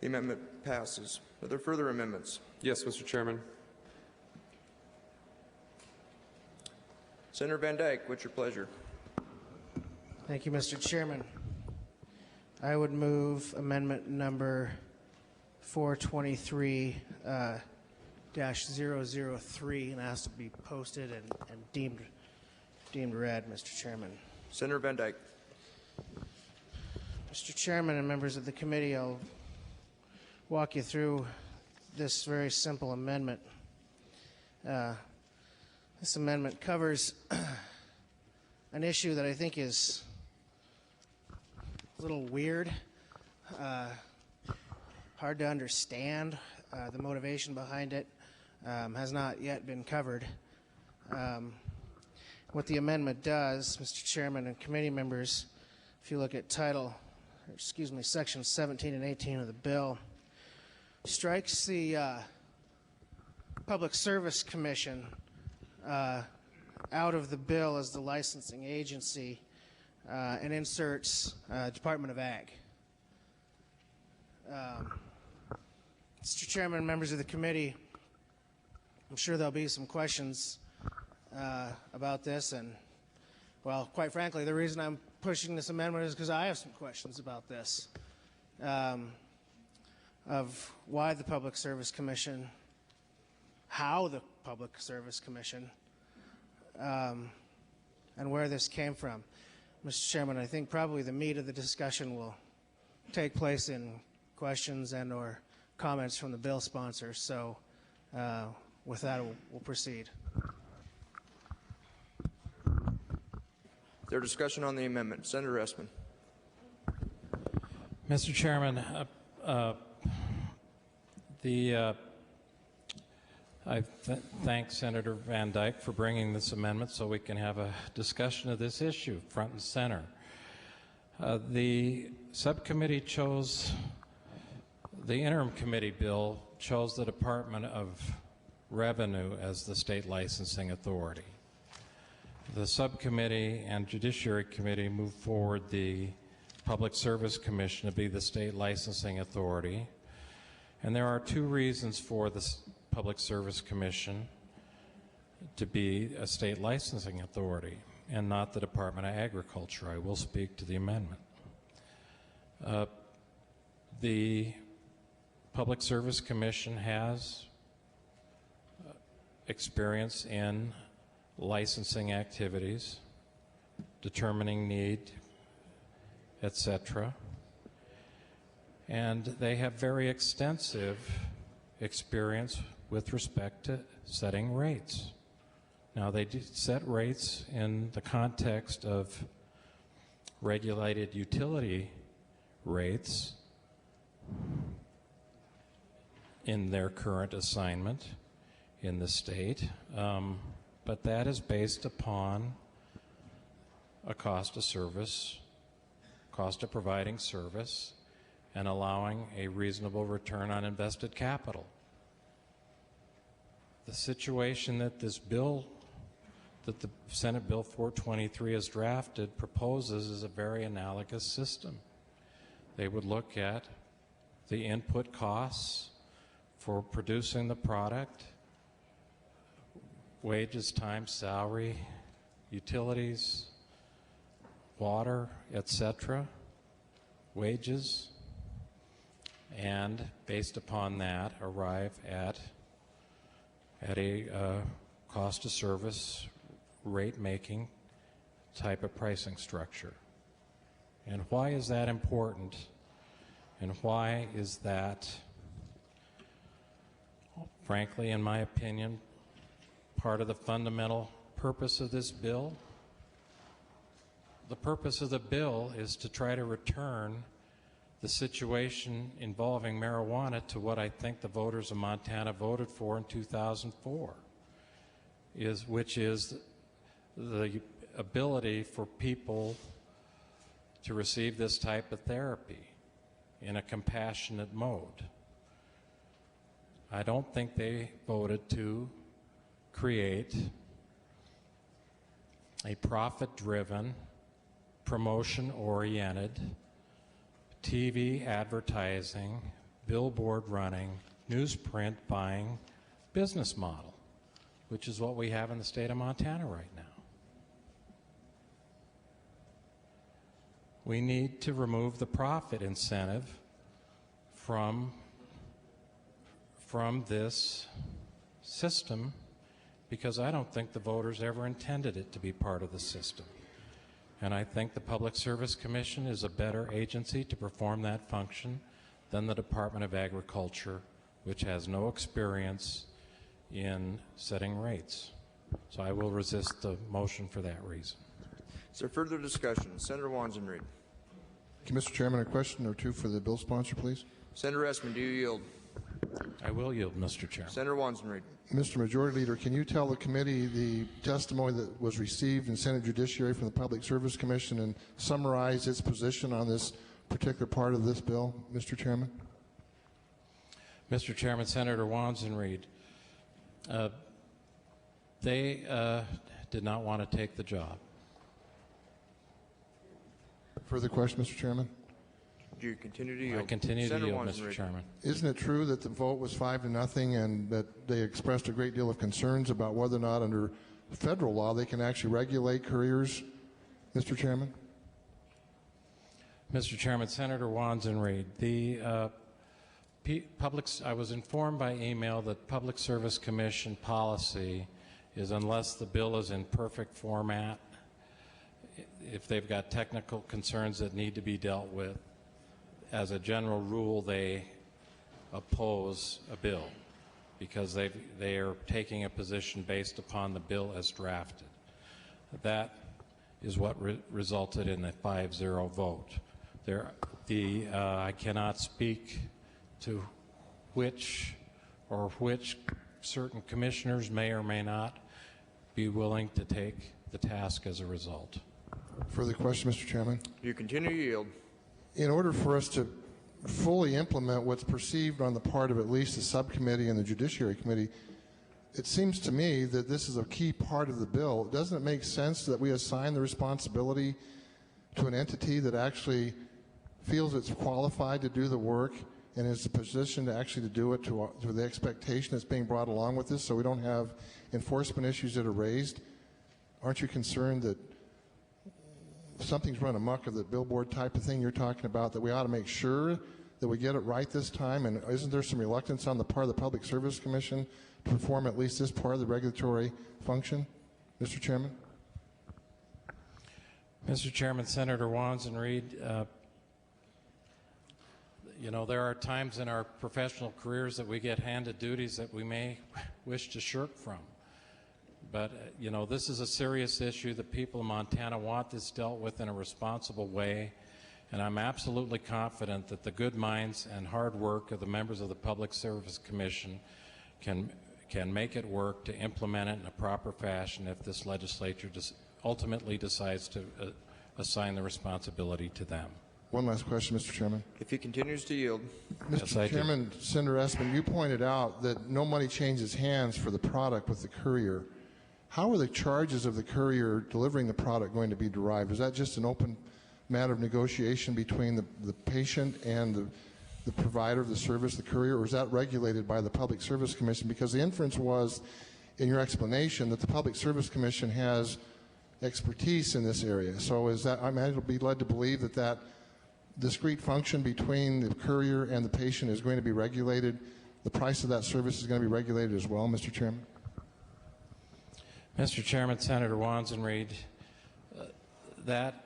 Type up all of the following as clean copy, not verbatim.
The amendment passes. Are there further amendments? Yes, Mr. Chairman. Senator VanDyk, what's your pleasure? Thank you, Mr. Chairman. I would move amendment number 423-003 and ask to be posted and deemed read, Mr. Chairman. Senator VanDyk. Mr. Chairman and members of the committee, I'll walk you through this very simple amendment. This amendment covers an issue that I think is a little weird, hard to understand. The motivation behind it has not yet been covered. What the amendment does, Mr. Chairman and committee members, if you look at sections 17 and 18 of the bill, strikes the Public Service Commission out of the bill as the licensing agency and inserts Department of Ag. Mr. Chairman, members of the committee, I'm sure there'll be some questions about this, and, well, quite frankly, the reason I'm pushing this amendment is because I have some questions about this, of why the Public Service Commission, how the Public Service Commission, and where this came from. Mr. Chairman, I think probably the meat of the discussion will take place in questions and or comments from the bill sponsor. So with that, we'll proceed. There's discussion on the amendment. Senator Essman. Mr. Chairman, I thank Senator VanDyk for bringing this amendment so we can have a discussion of this issue front and center. The subcommittee chose, the interim committee bill chose the Department of Revenue as the state licensing authority. The subcommittee and Judiciary Committee moved forward the Public Service Commission to be the state licensing authority. And there are two reasons for the Public Service Commission to be a state licensing authority and not the Department of Agriculture. I will speak to the amendment. The Public Service Commission has experience in licensing activities, determining need, etc. And they have very extensive experience with respect to setting rates. Now, they do set rates in the context of regulated utility rates in their current assignment in the state, but that is based upon a cost of service, cost of providing service, and allowing a reasonable return on invested capital. The situation that this bill, that the Senate Bill 423 has drafted, proposes is a very analogous system. They would look at the input costs for producing the product, wages, time, salary, utilities, water, etc., wages, and based upon that arrive at a cost of service rate making type of pricing structure. And why is that important? And why is that, frankly, in my opinion, part of the fundamental purpose of this bill? The purpose of the bill is to try to return the situation involving marijuana to what I think the voters of Montana voted for in 2004, which is the ability for people to receive this type of therapy in a compassionate mode. I don't think they voted to create a profit-driven, promotion-oriented TV advertising billboard running, newsprint buying business model, which is what we have in the state of Montana right now. We need to remove the profit incentive from this system, because I don't think the voters ever intended it to be part of the system. And I think the Public Service Commission is a better agency to perform that function than the Department of Agriculture, which has no experience in setting rates. So I will resist the motion for that reason. Is there further discussion? Senator Wanzenried. Mr. Chairman, a question or two for the bill sponsor, please. Senator Esmond, do you yield? I will yield, Mr. Chairman. Senator Wanzenried. Mr. Majority Leader, can you tell the committee the testimony that was received in Senate Judiciary from the Public Service Commission and summarize its position on this particular part of this bill, Mr. Chairman? Mr. Chairman, Senator Wanzenried, they did not want to take the job. Further question, Mr. Chairman? Do you continue to yield? I continue Senator to yield, Wanzenried. Mr. Chairman. Isn't it true that the vote was 5-0 and that they expressed a great deal of concerns about whether or not under federal law they can actually regulate couriers, Mr. Chairman? Mr. Chairman, Senator Wanzenried, I was informed by email that Public Service Commission policy is, unless the bill is in perfect format, if they've got technical concerns that need to be dealt with, as a general rule, they oppose a bill because they are taking a position based upon the bill as drafted. That is what resulted in the 5-0 vote. I cannot speak to which certain commissioners may or may not be willing to take the task as a result. Further question, Mr. Chairman? Do you continue to yield? In order for us to fully implement what's perceived on the part of at least the subcommittee and the Judiciary Committee, it seems to me that this is a key part of the bill. Doesn't it make sense that we assign the responsibility to an entity that actually feels it's qualified to do the work and is in a position to actually do it to the expectation that's being brought along with this, so we don't have enforcement issues that are raised? Aren't you concerned that something's run amok of the billboard type of thing you're talking about, that we ought to make sure that we get it right this time? And isn't there some reluctance on the part of the Public Service Commission to perform at least this part of the regulatory function, Mr. Chairman? Mr. Chairman, Senator Wanzenried, you know, there are times in our professional careers that we get handed duties that we may wish to shirk from. But, you know, this is a serious issue. The people of Montana want this dealt with in a responsible way, and I'm absolutely confident that the good minds and hard work of the members of the Public Service Commission can make it work to implement it in a proper fashion if this legislature ultimately decides to assign the responsibility to them. One last question, Mr. Chairman. If he continues to yield. Mr. Chairman, Senator Esmond, you pointed out that no money changes hands for the product with the courier. How are the charges of the courier delivering the product going to be derived? Is that just an open matter of negotiation between the patient and the provider of the service, the courier, or is that regulated by the Public Service Commission? Because the inference was, in your explanation, that the Public Service Commission has expertise in this area. So is that, I'm going to be led to believe that that discrete function between the courier and the patient is going to be regulated. The price of that service is going to be regulated as well, Mr. Chairman? Mr. Chairman, Senator Wanzenried, that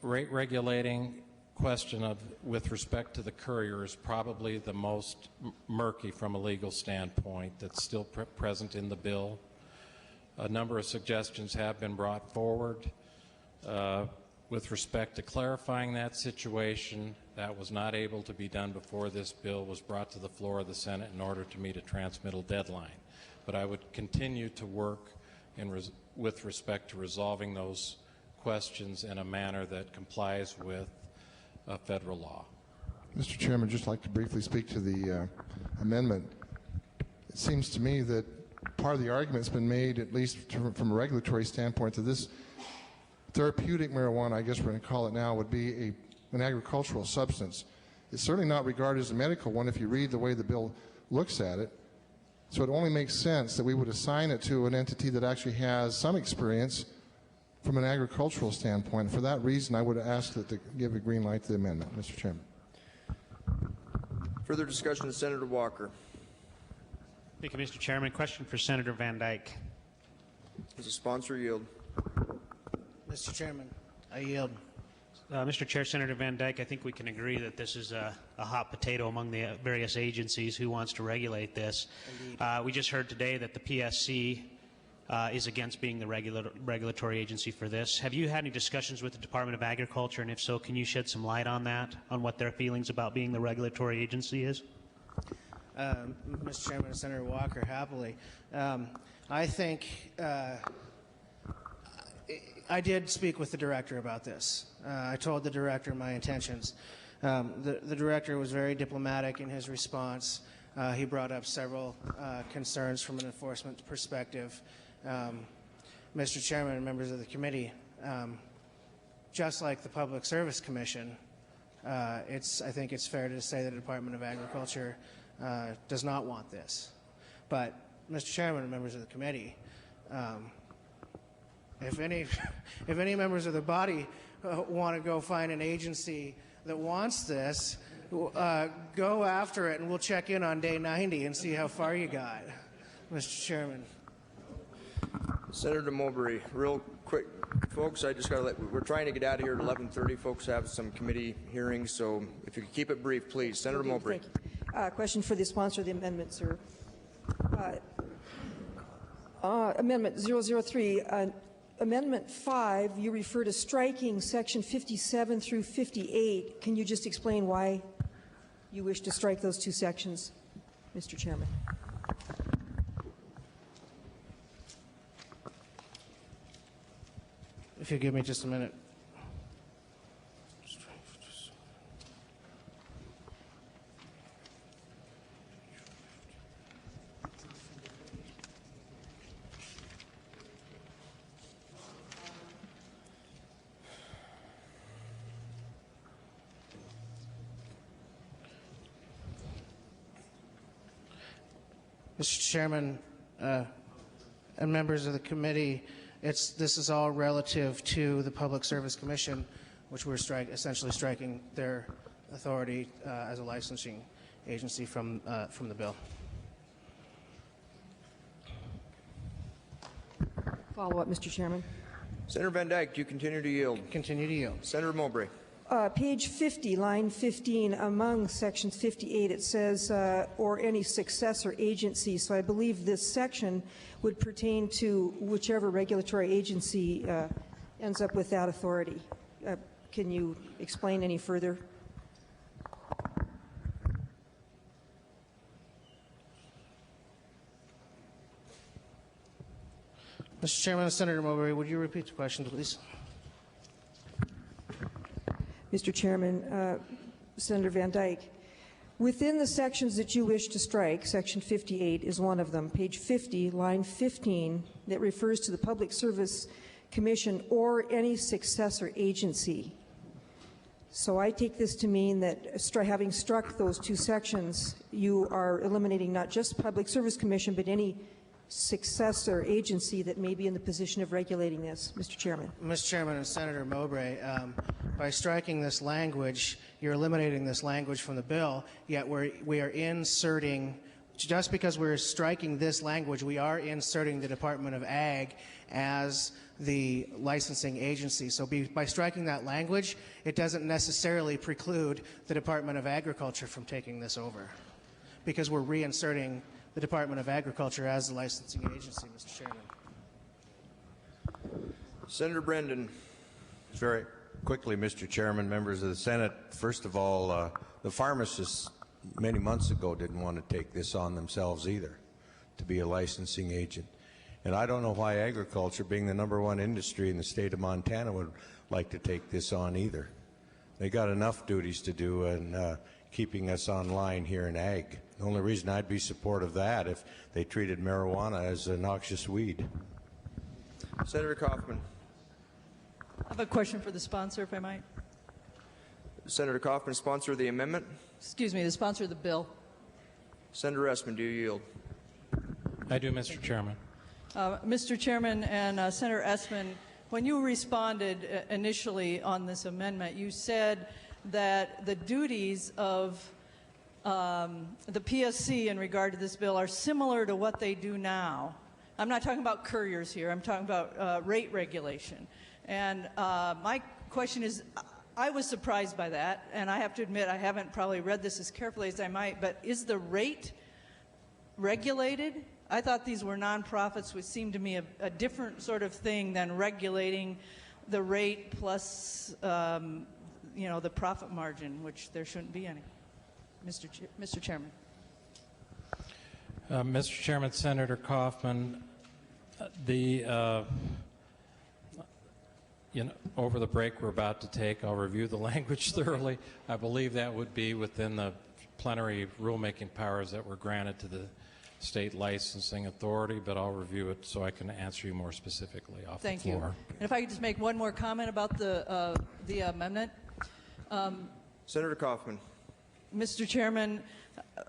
rate regulating question with respect to the courier is probably the most murky from a legal standpoint that's still present in the bill. A number of suggestions have been brought forward with respect to clarifying that situation. That was not able to be done before this bill was brought to the floor of the Senate in order to meet a transmittal deadline. But I would continue to work with respect to resolving those questions in a manner that complies with federal law. Mr. Chairman, I'd just like to briefly speak to the amendment. It seems to me that part of the argument's been made, at least from a regulatory standpoint, that this therapeutic marijuana, I guess we're going to call it now, would be an agricultural substance. It's certainly not regarded as a medical one if you read the way the bill looks at it. So it only makes sense that we would assign it to an entity that actually has some experience from an agricultural standpoint. For that reason, I would ask that to give a green light to the amendment, Mr. Chairman. Further discussion of Senator Walker. Thank you, Mr. Chairman. Question for Senator VanDyk. Does the sponsor yield? Mr. Chairman, I yield. Mr. Chair, Senator VanDyk, I think we can agree that this is a hot potato among the various agencies who wants to regulate this. We just heard today that the PSC is against being the regulatory agency for this. Have you had any discussions with the Department of Agriculture, and if so, can you shed some light on that, on what their feelings about being the regulatory agency is? Mr. Chairman, Senator Walker, happily. I think I did speak with the director about this. I told the director my intentions. The director was very diplomatic in his response. He brought up several concerns from an enforcement perspective. Mr. Chairman and members of the committee, just like the Public Service Commission, I think it's fair to say that the Department of Agriculture does not want this. But, Mr. Chairman and members of the committee, if any members of the body want to go find an agency that wants this, go after it, and we'll check in on day 90 and see how far you got, Mr. Chairman. Senator Mowbray, real quick, folks, I just got to we're trying to get out of here at 11:30. Folks have some committee hearings, so if you could keep it brief, please. Senator Mowbray. Thank you. Question for the sponsor of the amendment, sir. Amendment 003. Amendment 5, you refer to striking section 57 through 58. Can you just explain why you wish to strike those two sections, Mr. Chairman? If you give me just a minute. Mr. Chairman, and members of the committee, this is all relative to the Public Service Commission, which we're essentially striking their authority as a licensing agency from the bill. Follow up, Mr. Chairman. Senator VanDyk, do you continue to yield? Continue to yield. Senator Mowbray. Page 50, line 15, among sections 58, it says, or any successor agency. So I believe this section would pertain to whichever regulatory agency ends up with that authority. Can you explain any further? Mr. Chairman, Senator Mowbray, would you repeat the question, please? Mr. Chairman, Senator VanDyk, within the sections that you wish to strike, section 58 is one of them. Page 50, line 15, that refers to the Public Service Commission or any successor agency. So I take this to mean that having struck those two sections, you are eliminating not just Public Service Commission, but any successor agency that may be in the position of regulating this, Mr. Chairman. Mr. Chairman and Senator Mowbray, by striking this language, you're eliminating this language from the bill, yet we are inserting, just because we're striking this language, we are inserting the Department of Ag as the licensing agency. So by striking that language, it doesn't necessarily preclude the Department of Agriculture from taking this over, because we're reinserting the Department of Agriculture as the licensing agency, Mr. Chairman. Senator Brenden. Very quickly, Mr. Chairman, members of the Senate. First of all, the pharmacists many months ago didn't want to take this on themselves either, to be a licensing agent. And I don't know why agriculture, being the #1 industry in the state of Montana, would like to take this on either. They got enough duties to do in keeping us online here in ag. The only reason I'd be supportive of that if they treated marijuana as a noxious weed. Senator Kaufman. I have a question for the sponsor, if I might. Senator Kaufman, sponsor of the amendment. Excuse me, the sponsor of the bill. Senator Esmond, do you yield? I do, Mr. Chairman. Mr. Chairman and Senator Esmond, when you responded initially on this amendment, you said that the duties of the PSC in regard to this bill are similar to what they do now. I'm not talking about couriers here. I'm talking about rate regulation. And my question is, I was surprised by that, and I have to admit I haven't probably read this as carefully as I might, but is the rate regulated? I thought these were nonprofits, which seemed to me a different sort of thing than regulating the rate plus, you know, the profit margin, which there shouldn't be any. Mr. Chairman. Mr. Chairman, Senator Kaufman, over the break we're about to take, I'll review the language thoroughly. I believe that would be within the plenary rulemaking powers that were granted to the state licensing authority, but I'll review it so I can answer you more specifically off the floor. Thank you. And if I could just make one more comment about the amendment. Senator Kaufman. Mr. Chairman,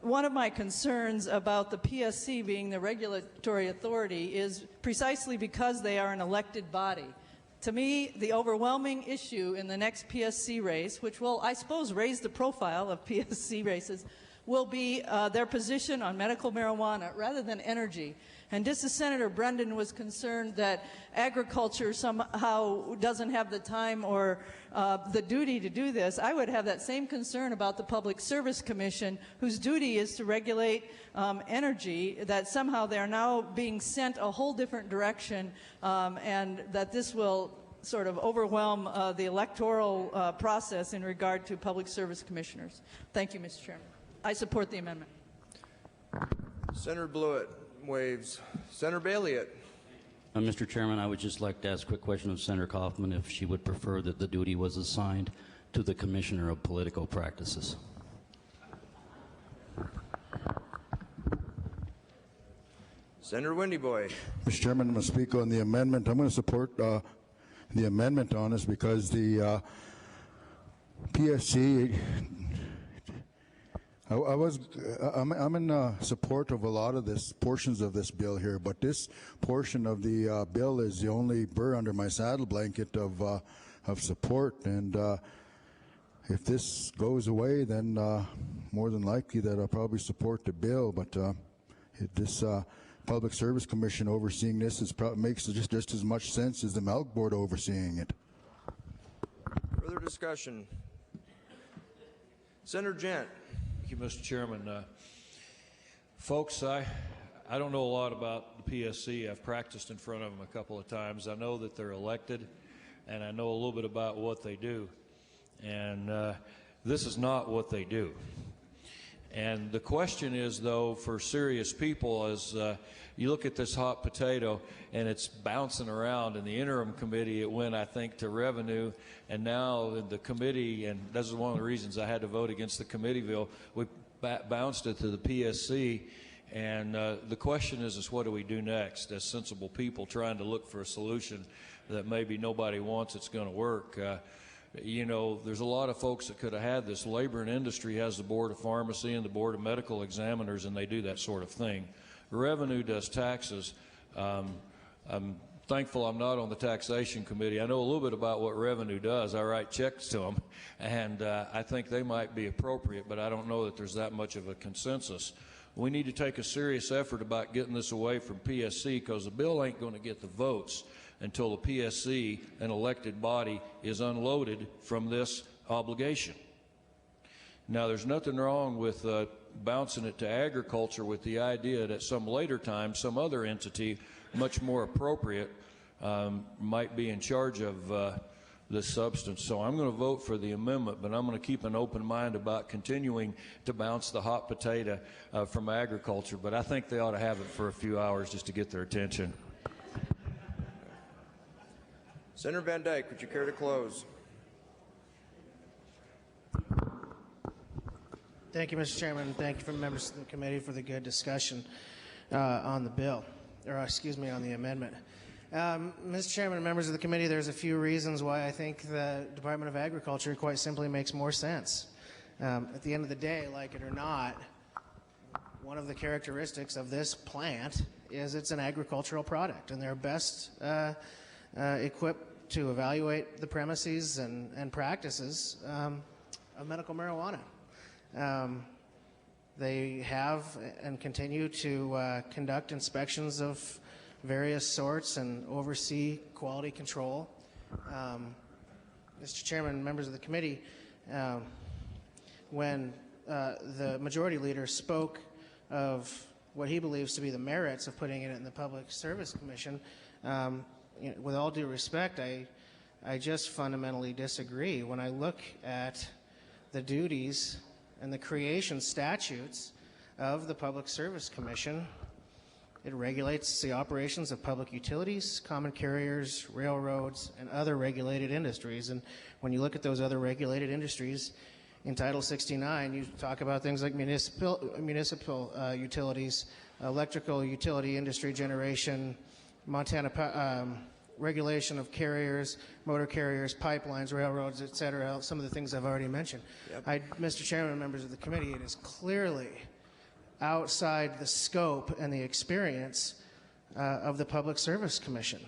one of my concerns about the PSC being the regulatory authority is precisely because they are an elected body. To me, the overwhelming issue in the next PSC race, which will, I suppose, raise the profile of PSC races, will be their position on medical marijuana rather than energy. And just as Senator Brenden was concerned that agriculture somehow doesn't have the time or the duty to do this, I would have that same concern about the Public Service Commission, whose duty is to regulate energy, that somehow they are now being sent a whole different direction, and that this will sort of overwhelm the electoral process in regard to public service commissioners. Thank you, Mr. Chairman. I support the amendment. Senator Blewett waves. Senator Bayleat. Mr. Chairman, I would just like to ask a quick question of Senator Kaufman if she would prefer that the duty was assigned to the Commissioner of Political Practices. Senator Windy Boy. Mr. Chairman, I'm going to speak on the amendment. I'm going to support the amendment on this because the PSC, I'm in support of a lot of this portions of this bill here, but this portion of the bill is the only burr under my saddle blanket of support. And if this goes away, then more than likely that I'll probably support the bill. But this Public Service Commission overseeing this makes just as much sense as the Milk Board overseeing it. Further discussion. Senator Jent. Thank you, Mr. Chairman. Folks, I don't know a lot about the PSC. I've practiced in front of them a couple of times. I know that they're elected, and I know a little bit about what they do. And this is not what they do. And the question is, though, for serious people, as you look at this hot potato and it's bouncing around. In the interim committee, it went, I think, to revenue, and now in the committee, and this is one of the reasons I had to vote against the committee bill, we bounced it to the PSC. And the question is what do we do next as sensible people trying to look for a solution that maybe nobody wants it's going to work? You know, there's a lot of folks that could have had this. Labor and Industry has the Board of Pharmacy and the Board of Medical Examiners, and they do that sort of thing. Revenue does taxes. I'm thankful I'm not on the Taxation Committee. I know a little bit about what Revenue does. I write checks to them, and I think they might be appropriate, but I don't know that there's that much of a consensus. We need to take a serious effort about getting this away from PSC, because the bill ain't going to get the votes until the PSC, an elected body, is unloaded from this obligation. Now, there's nothing wrong with bouncing it to agriculture with the idea that some later time, some other entity, much more appropriate, might be in charge of this substance. So I'm going to vote for the amendment, but I'm going to keep an open mind about continuing to bounce the hot potato from agriculture. But I think they ought to have it for a few hours just to get their attention. Senator VanDyk, would you care to close? Thank you, Mr. Chairman. Thank you for members of the committee for the good discussion on the bill, or excuse me, on the amendment. Mr. Chairman and members of the committee, there's a few reasons why I think the Department of Agriculture quite simply makes more sense. At the end of the day, like it or not, one of the characteristics of this plant is it's an agricultural product, and they're best equipped to evaluate the premises and practices of medical marijuana. They have and continue to conduct inspections of various sorts and oversee quality control. Mr. Chairman and members of the committee, when the majority leader spoke of what he believes to be the merits of putting it in the Public Service Commission, with all due respect, I just fundamentally disagree. When I look at the duties and the creation statutes of the Public Service Commission, it regulates the operations of public utilities, common carriers, railroads, and other regulated industries. And when you look at those other regulated industries, in Title 69, you talk about things like municipal utilities, electrical utility industry generation, Montana regulation of carriers, motor carriers, pipelines, railroads, et cetera, some of the things I've already mentioned. Yep. Mr. Chairman and members of the committee, it is clearly outside the scope and the experience of the Public Service Commission.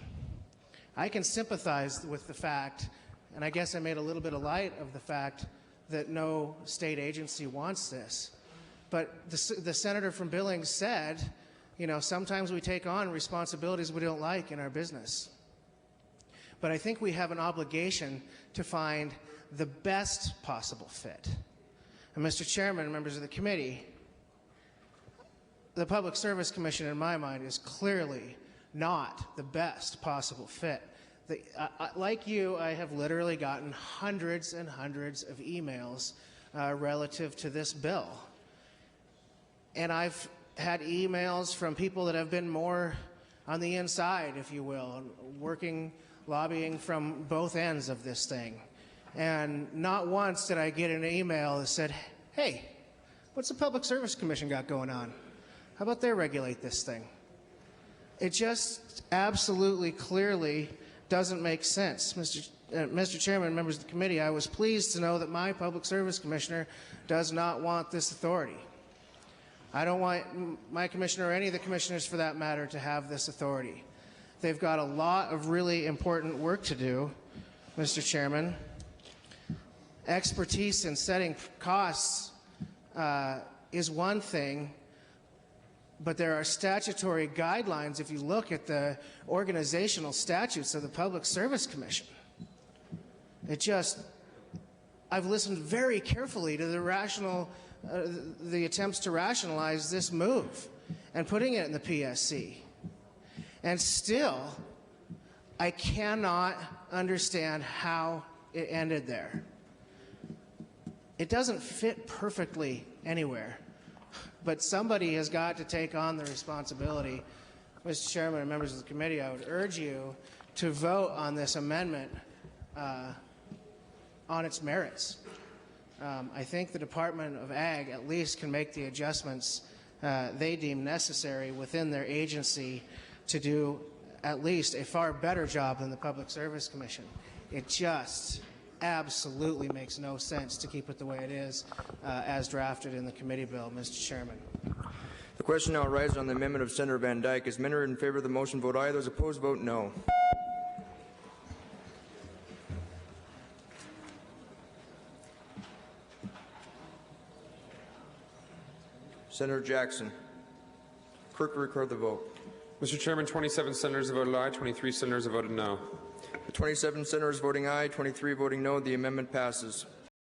I can sympathize with the fact, and I guess I made a little bit of light of the fact that no state agency wants this. But the senator from Billings said, you know, sometimes we take on responsibilities we don't like in our business. But I think we have an obligation to find the best possible fit. And Mr. Chairman and members of the committee, the Public Service Commission, in my mind, is clearly not the best possible fit. Like you, I have literally gotten hundreds and hundreds of emails relative to this bill. And I've had emails from people that have been more on the inside, if you will, working, lobbying from both ends of this thing. And not once did I get an email that said, hey, what's the Public Service Commission got going on? How about they regulate this thing? It just absolutely clearly doesn't make sense. Mr. Chairman and members of the committee, I was pleased to know that my Public Service Commissioner does not want this authority. I don't want my commissioner or any of the commissioners for that matter to have this authority. They've got a lot of really important work to do, Mr. Chairman. Expertise in setting costs is one thing, but there are statutory guidelines if you look at the organizational statutes of the Public Service Commission. I've listened very carefully to the attempts to rationalize this move and putting it in the PSC. And still, I cannot understand how it ended there. It doesn't fit perfectly anywhere. But somebody has got to take on the responsibility. Mr. Chairman and members of the committee, I would urge you to vote on this amendment on its merits. I think the Department of Ag at least can make the adjustments they deem necessary within their agency to do at least a far better job than the Public Service Commission. It just absolutely makes no sense to keep it the way it is as drafted in the committee bill, Mr. Chairman. The question now arises on the amendment of Senator VanDyk. Is member in favor of the motion, vote aye. Those opposed, vote no. Senator Jackson. Clerk will record the vote. Mr. Chairman, 27 senators have voted aye, 23 senators have voted no. The 27 senators voting aye, 23 voting no, the amendment passes.